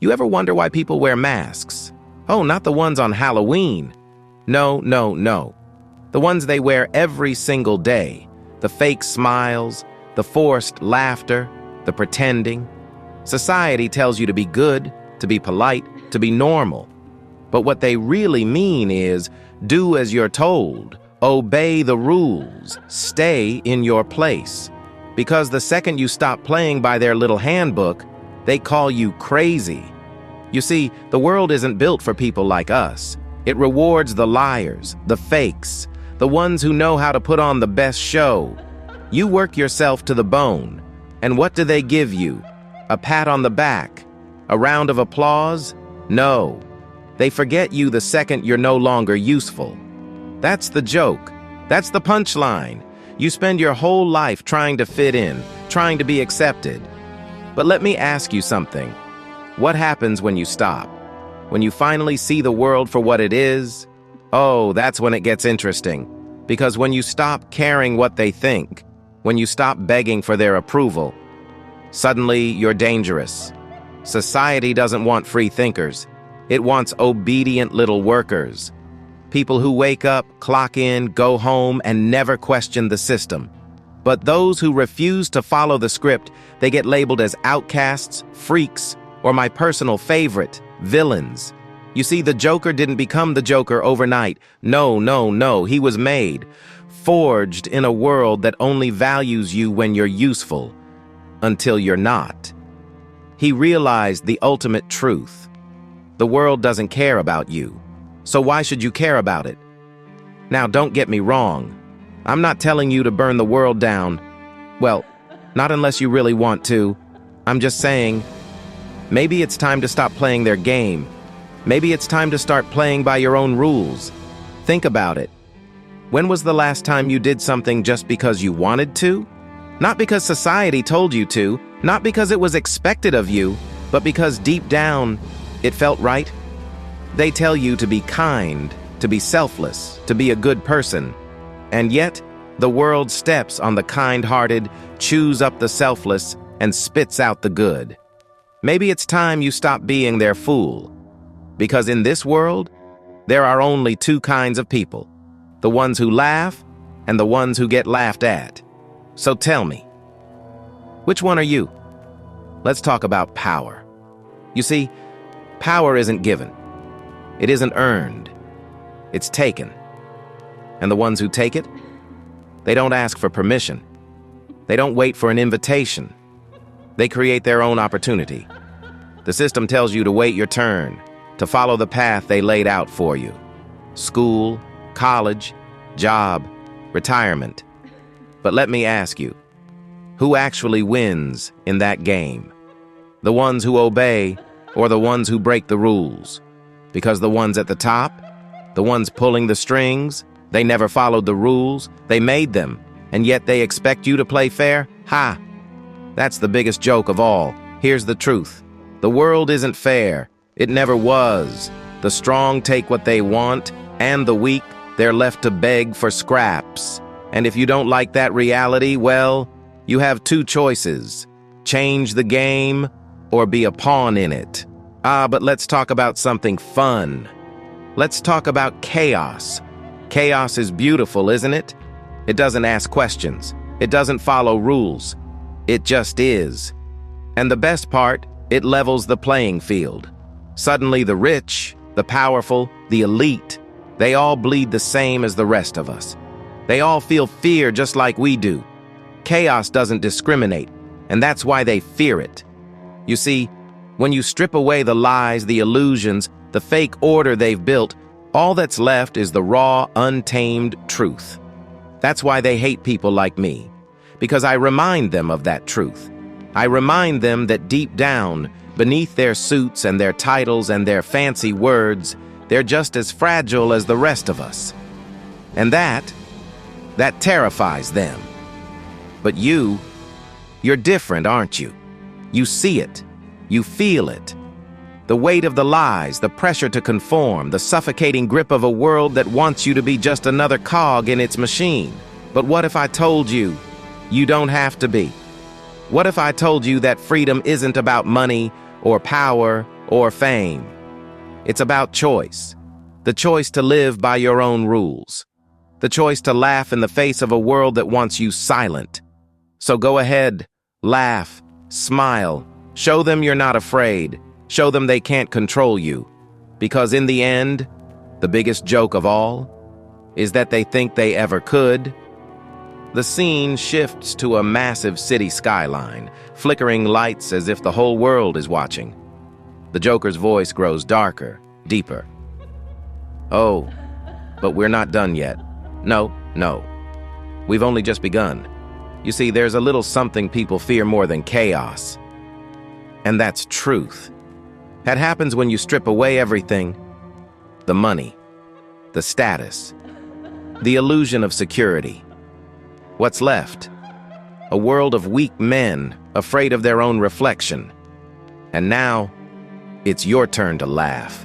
You ever wonder why people wear masks? Oh, not the ones on Halloween. No, no, no. The ones they wear every single day. The fake smiles, the forced laughter, the pretending. Society tells you to be good, to be polite, to be normal. But what they really mean is, do as you're told, obey the rules, stay in your place. Because the second you stop playing by their little handbook, they call you crazy. You see, the world isn't built for people like us. It rewards the liars, the fakes, the ones who know how to put on the best show. You work yourself to the bone, and what do they give you? A pat on the back? A round of applause? No. They forget you the second you're no longer useful. That's the joke. That's the punchline. You spend your whole life trying to fit in, trying to be accepted. But let me ask you something. What happens when you stop? When you finally see the world for what it is? Oh, that's when it gets interesting. Because when you stop caring what they think, when you stop begging for their approval, suddenly you're dangerous. Society doesn't want free thinkers. It wants obedient little workers. People who wake up, clock in, go home, and never question the system. But those who refuse to follow the script, they get labeled as outcasts, freaks, or my personal favorite, villains. You see, the Joker didn't become the Joker overnight. No, no, no, he was made, forged in a world that only values you when you're useful, until you're not. He realized the ultimate truth. The world doesn't care about you, so why should you care about it? Now, don't get me wrong. I'm not telling you to burn the world down. Well, not unless you really want to. I'm just saying, maybe it's time to stop playing their game. Maybe it's time to start playing by your own rules. Think about it. When was the last time you did something just because you wanted to? Not because society told you to, not because it was expected of you, but because deep down, it felt right. They tell you to be kind, to be selfless, to be a good person. And yet, the world steps on the kind-hearted, chews up the selfless, and spits out the good. Maybe it's time you stop being their fool. Because in this world, there are only two kinds of people. The ones who laugh and the ones who get laughed at. So tell me, which one are you? Let's talk about power. You see, power isn't given. It isn't earned. It's taken. And the ones who take it, they don't ask for permission. They don't wait for an invitation. They create their own opportunity. The system tells you to wait your turn, to follow the path they laid out for you. School, college, job, retirement. But let me ask you, who actually wins in that game? The ones who obey or the ones who break the rules? Because the ones at the top, the ones pulling the strings, they never followed the rules, they made them, and yet they expect you to play fair? Ha! That's the biggest joke of all. Here's the truth. The world isn't fair. It never was. The strong take what they want, and the weak, they're left to beg for scraps. And if you don't like that reality, well, you have two choices. Change the game or be a pawn in it. But let's talk about something fun. Let's talk about chaos. Chaos is beautiful, isn't it? It doesn't ask questions. It doesn't follow rules. It just is. And the best part, it levels the playing field. Suddenly the rich, the powerful, the elite, they all bleed the same as the rest of us. They all feel fear just like we do. Chaos doesn't discriminate, and that's why they fear it. You see, when you strip away the lies, the illusions, the fake order they've built, all that's left is the raw, untamed truth. That's why they hate people like me, because I remind them of that truth. I remind them that deep down, beneath their suits and their titles and their fancy words, they're just as fragile as the rest of us. And that terrifies them. But you're different, aren't you? You see it. You feel it. The weight of the lies, the pressure to conform, the suffocating grip of a world that wants you to be just another cog in its machine. But what if I told you, you don't have to be? What if I told you that freedom isn't about money or power or fame. It's about choice. The choice to live by your own rules. The choice to laugh in the face of a world that wants you silent. So go ahead, laugh, smile, show them you're not afraid, show them they can't control you. Because in the end, the biggest joke of all is that they think they ever could. The scene shifts to a massive city skyline, flickering lights as if the whole world is watching. The Joker's voice grows darker, deeper. Oh, but we're not done yet. No. We've only just begun. You see, there's a little something people fear more than chaos. And that's truth. That happens when you strip away everything. The money, the status, the illusion of security. What's left? A world of weak men, afraid of their own reflection. And now, it's your turn to laugh.